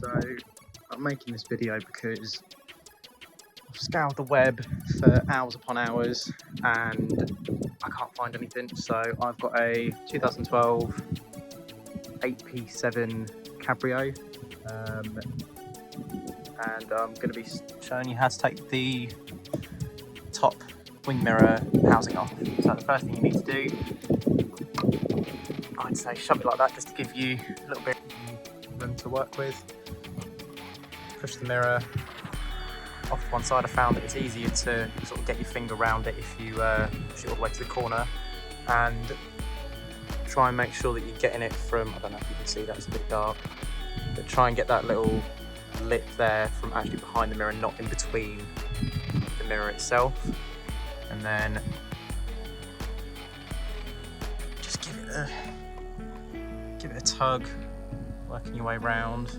So I'm making this video because I've scoured the web for hours upon hours and I can't find anything. So I've got a 2012 8P7 Cabrio and I'm going to be showing you how to take the top wing mirror housing off. So the first thing you need to do, I'd say shove it like that just to give you a little bit of room to work with. Push the mirror off to one side. I found that it's easier to sort of get your finger around it if you push it all the way to the corner, and try and make sure that you're getting it from, I don't know if you can see, that's a bit dark, but try and get that little lip there from actually behind the mirror, not in between the mirror itself. And then just give it a tug, working your way around.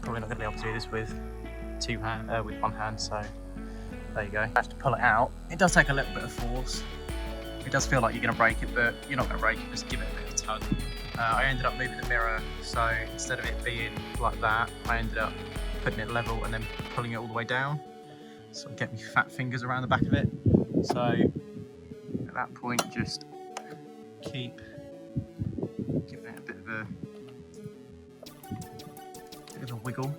Probably not going to be able to do this with one hand, so there you go. I have to pull it out. It does take a little bit of force. It does feel like you're going to break it, but you're not going to break it, just give it a bit of a tug. I ended up moving the mirror, so instead of it being like that, I ended up putting it level and then pulling it all the way down. So get me fat fingers around the back of it. So at that point, just keep giving it a bit of a wiggle.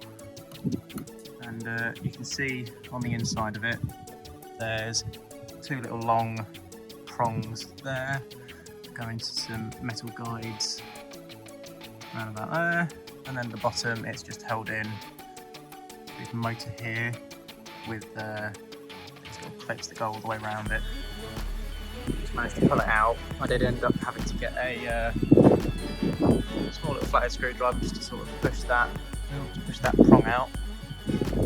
And you can see on the inside of it, there's two little long prongs there, going to some metal guides around about there, and then at the bottom it's just held in with motor here with these little clips that go all the way around it. Just managed to pull it out. I did end up having to get a small little flathead screwdriver just to sort of push that prong out.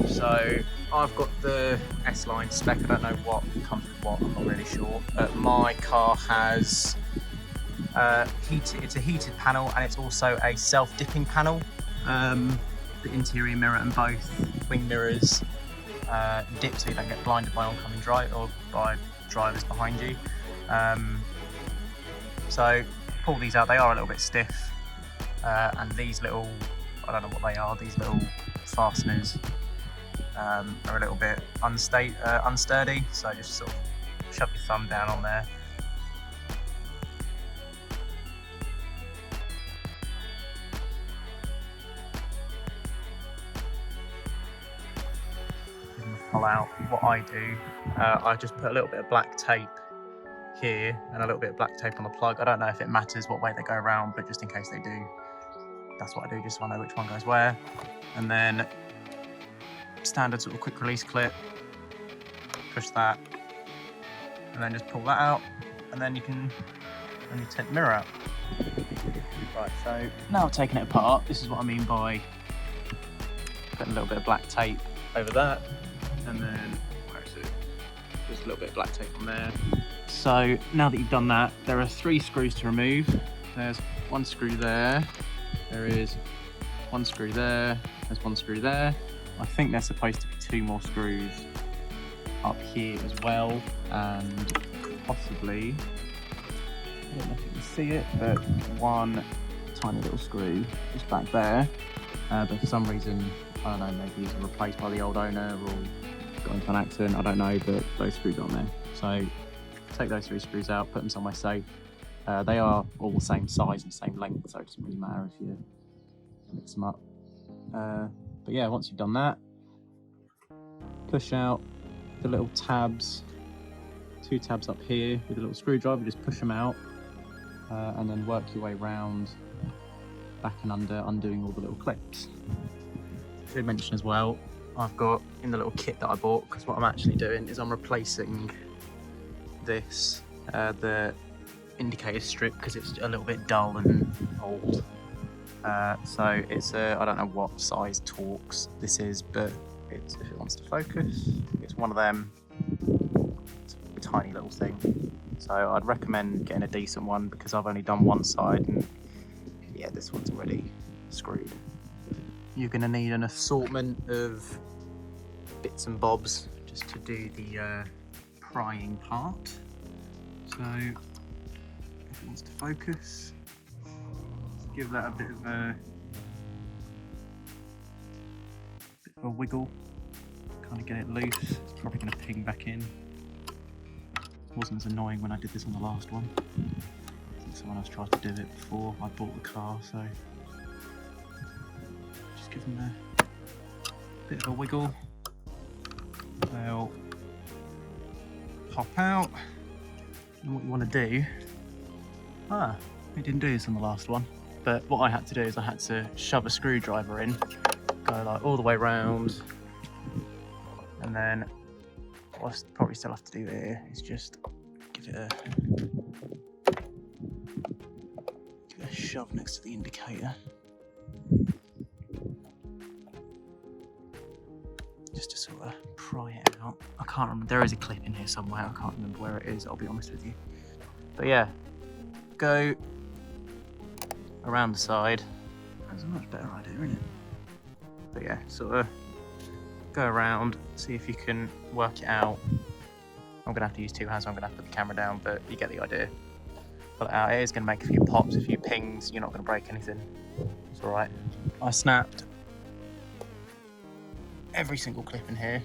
So I've got the S-Line spec, I don't know what comes with what, I'm not really sure. But my car has it's a heated panel, and it's also a self-dipping panel. The interior mirror and both wing mirrors dip so you don't get blinded by oncoming drive or by drivers behind you. So pull these out, they are a little bit stiff, and these little, I don't know what they are, these little fasteners are a little bit unsturdy, so just sort of shove your thumb down on there. Pull out. What I do, I just put a little bit of black tape here and a little bit of black tape on the plug. I don't know if it matters what way they go around, but just in case they do, that's what I do, just so I know which one goes where. And then standard sort of quick release clip, push that, and then just pull that out, and then you can take the mirror out. Right, so now I've taken it apart, this is what I mean by putting a little bit of black tape over that, and then, where is it? Just a little bit of black tape on there. So now that you've done that, there are 3 screws to remove. There's one screw there, there is one screw there, there's one screw there. I think there's supposed to be 2 more screws up here as well, and possibly, I don't know if you can see it, but one tiny little screw just back there, but for some reason, I don't know, maybe it was replaced by the old owner or got into an accident, I don't know, but those screws aren't there. So take those 3 screws out, put them somewhere safe. They are all the same size and same length, so it doesn't really matter if you mix them up. But yeah, once you've done that, push out the little tabs, 2 tabs up here with a little screwdriver, just push them out, and then work your way around back and under, undoing all the little clips. I should mention as well, I've got in the little kit that I bought, because what I'm actually doing is I'm replacing this, the indicator strip, because it's a little bit dull and old. So it's I don't know what size Torx this is, but it's, if it wants to focus, it's one of them. It's a tiny little thing. So I'd recommend getting a decent one, because I've only done one side and yeah, this one's already screwed. You're going to need an assortment of bits and bobs just to do the prying part. So if it wants to focus, give that a bit of a of a wiggle, kind of get it loose. It's probably going to ping back in. It wasn't as annoying when I did this on the last one. I think someone else tried to do it before I bought the car, so just give them a bit of a wiggle. They'll pop out. And what you want to do, we didn't do this on the last one, but what I had to do is I had to shove a screwdriver in, go like all the way round, and then what I probably still have to do here is just give it a shove next to the indicator. Just to sort of pry it out. I can't remember, there is a clip in here somewhere, I can't remember where it is, I'll be honest with you. But yeah, go around the side. That's a much better idea, isn't it? But yeah, sort of go around, see if you can work it out. I'm gonna have to use two hands, so I'm gonna have to put the camera down, but you get the idea. Pull it out, it is gonna make a few pops, a few pings, you're not gonna break anything. It's all right. I snapped every single clip in here,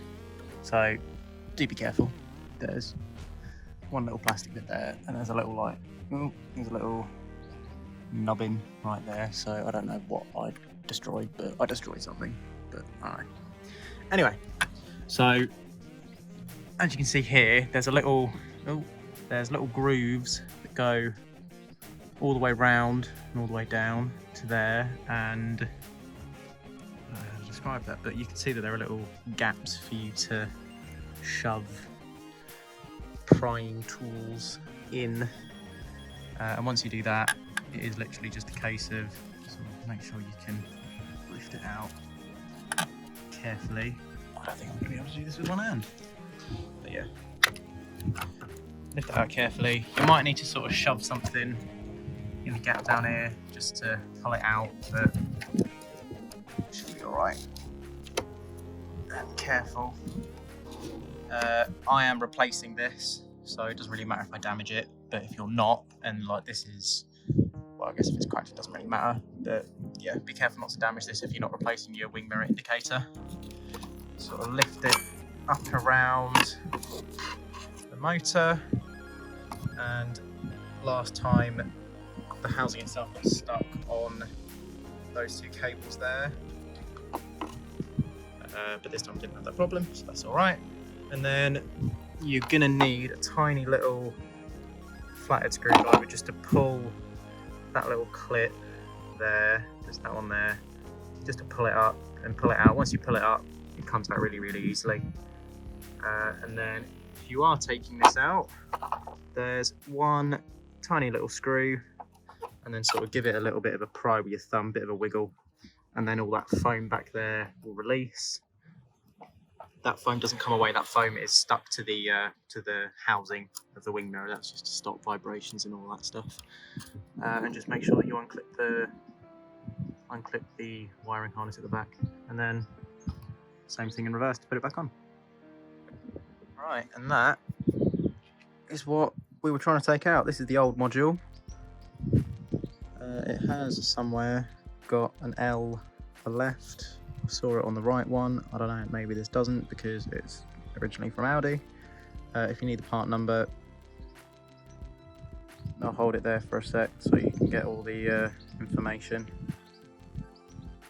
so do be careful. There's one little plastic bit there, and there's a little like, oh, there's a little nubbin right there, so I don't know what I destroyed, but I destroyed something, but alright. Anyway, so as you can see here, there's a little, there's little grooves that go all the way round and all the way down to there, and describe that, but you can see that there are little gaps for you to shove prying tools in, and once you do that, it is literally just a case of sort of make sure you can lift it out carefully. I don't think I'm going to be able to do this with one hand, but yeah, lift it out carefully. You might need to sort of shove something in the gap down here just to pull it out, but it should be alright. Careful. I am replacing this, so it doesn't really matter if I damage it, but if you're not, and like this is, well, I guess if it's cracked it doesn't really matter, but yeah, be careful not to damage this if you're not replacing your wing mirror indicator. Sort of lift it up around the motor, and last time the housing itself got stuck on those two cables there, but this time I didn't have that problem, so that's all right. And then you're gonna need a tiny little flathead screwdriver just to pull that little clip there, just that one there, just to pull it up and pull it out. Once you pull it up, it comes out really, really easily. And then if you are taking this out, there's one tiny little screw, and then sort of give it a little bit of a pry with your thumb, bit of a wiggle, and then all that foam back there will release. That foam doesn't come away, that foam is stuck to the housing of the wing mirror. That's just to stop vibrations and all that stuff. And just make sure that you unclip the wiring harness at the back, and then same thing in reverse to put it back on. Right, and that is what we were trying to take out. This is the old module. It has somewhere got an L for left. I saw it on the right one. I don't know, maybe this doesn't because it's originally from Audi. If you need the part number, I'll hold it there for a sec so you can get all the information.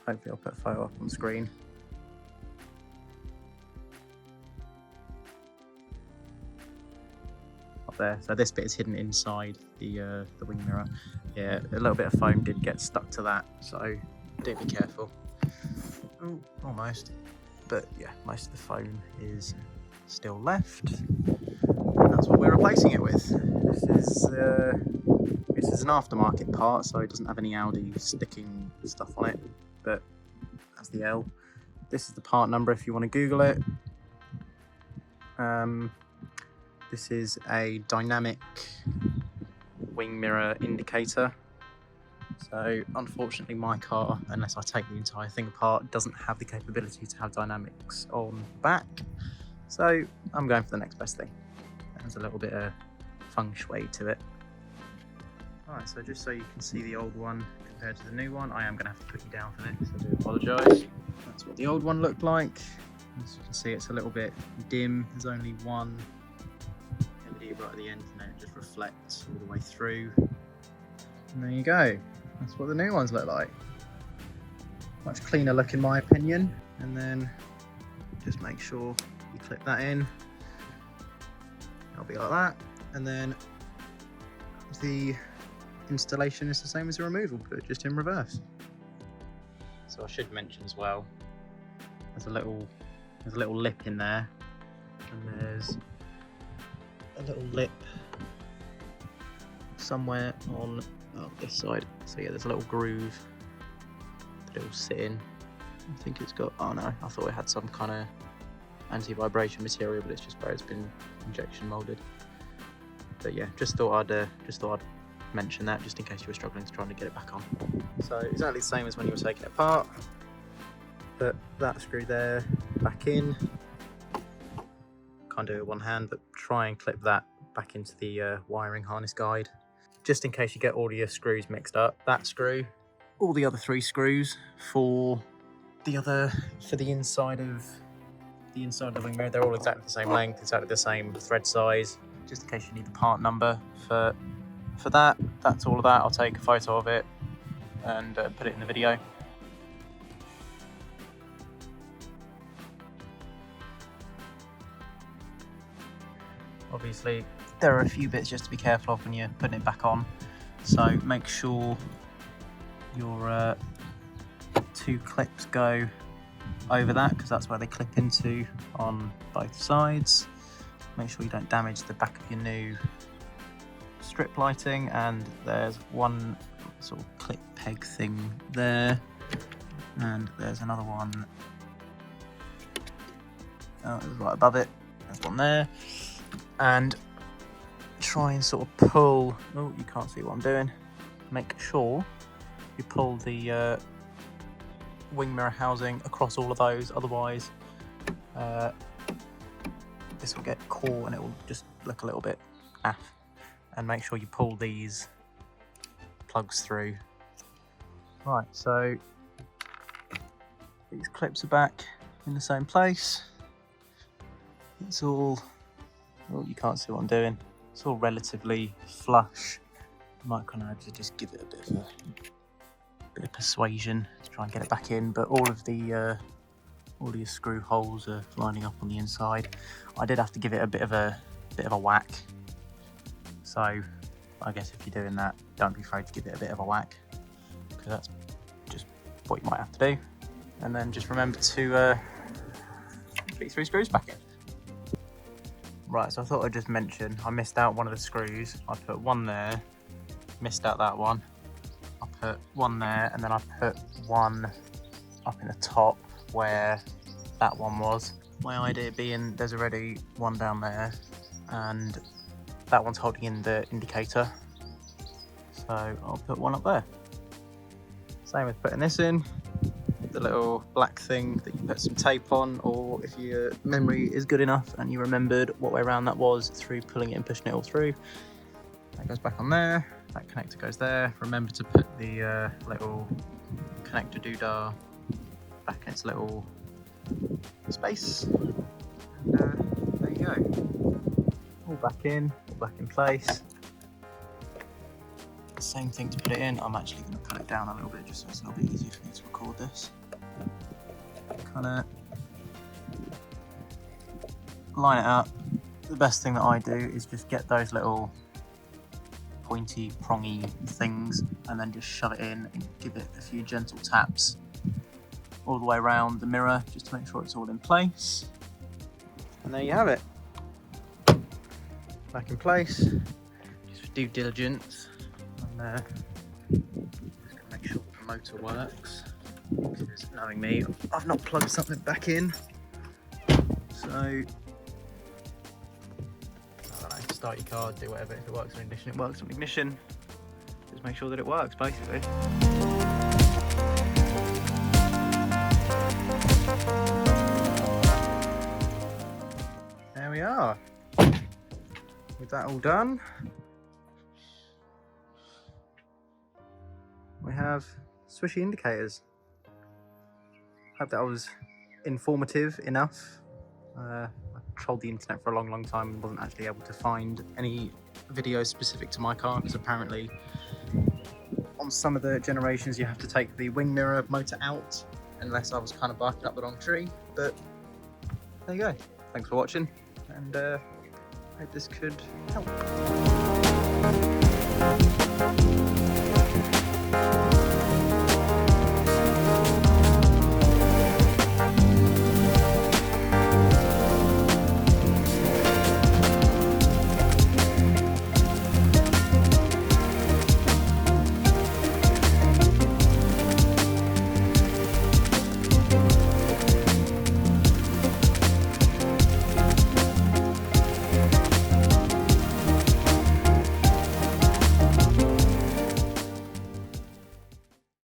Hopefully I'll put a photo up on screen. Up there. So this bit is hidden inside the wing mirror. Yeah, a little bit of foam did get stuck to that, so do be careful. Oh, almost. But yeah, most of the foam is still left, and that's what we're replacing it with. This is an aftermarket part, so it doesn't have any Audi sticking stuff on it, but that's the L. This is the part number if you want to Google it. This is a dynamic wing mirror indicator. So unfortunately my car, unless I take the entire thing apart, doesn't have the capability to have dynamics on the back. So I'm going for the next best thing. There's a little bit of feng shui to it. Alright, so just so you can see the old one compared to the new one, I am going to have to put you down for this, so I do apologise. That's what the old one looked like. As you can see, it's a little bit dim. There's only one LED right at the end, and then it just reflects all the way through. And there you go. That's what the new ones look like. Much cleaner look in my opinion. And then just make sure you clip that in. It'll be like that. And then the installation is the same as the removal, but just in reverse. So I should mention as well, there's a little lip in there, and there's a little lip somewhere on this side. So yeah, there's a little groove that it will sit in. I think it's got, oh no, I thought it had some kind of anti-vibration material, but it's just where it's been injection molded. But yeah, just thought I'd mention that just in case you were struggling to trying to get it back on. So exactly the same as when you were taking it apart. Put that screw there back in. Can't do it with one hand, but try and clip that back into the wiring harness guide, just in case you get all your screws mixed up. That screw, all the other 3 screws for the inside of the wing mirror, they're all exactly the same length, exactly the same thread size. Just in case you need the part number for that. That's all of that. I'll take a photo of it and put it in the video. Obviously, there are a few bits just to be careful of when you're putting it back on. So make sure your 2 clips go over that, because that's where they clip into on both sides. Make sure you don't damage the back of your new strip lighting, and there's one sort of clip peg thing there, and there's another one right above it. There's one there, and try and sort of pull, oh, you can't see what I'm doing, make sure you pull the wing mirror housing across all of those, otherwise this will get caught and it will just look a little bit naff. And make sure you pull these plugs through. Right, so these clips are back in the same place. It's all, oh, you can't see what I'm doing. It's all relatively flush. I might kind of have to just give it a bit of persuasion to try and get it back in, but all of your screw holes are lining up on the inside. I did have to give it a bit of a whack. So I guess if you're doing that, don't be afraid to give it a bit of a whack, because that's just what you might have to do. And then just remember to put your 3 screws back in. Right, so I thought I'd just mention, I missed out one of the screws. I put one there, missed out that one. I put one there, and then I put one up in the top where that one was. My idea being there's already one down there, and that one's holding in the indicator, so I'll put one up there. Same as putting this in, the little black thing that you put some tape on, or if your memory is good enough and you remembered what way around that was through pulling it and pushing it all through. That goes back on there, that connector goes there. Remember to put the little connector doodah back in its little space, and there you go. All back in place. Same thing to put it in. I'm actually going to put it down a little bit just so it's a little bit easier for me to record this. Kind of line it up. The best thing that I do is just get those little pointy, prongy things and then just shove it in and give it a few gentle taps all the way around the mirror just to make sure it's all in place. And there you have it. Back in place, just for due diligence, and just gonna make sure the motor works, because knowing me, I've not plugged something back in, so I don't know, start your car, do whatever. If it works on ignition, it works on ignition. Just make sure that it works, basically. There we are. With that all done, we have swishy indicators. hope that was informative enough. I trolled the internet for a long time and wasn't actually able to find any videos specific to my car, because apparently on some of the generations you have to take the wing mirror motor out, unless I was kind of barking up the wrong tree. But there you go. Thanks for watching, and I hope this could help.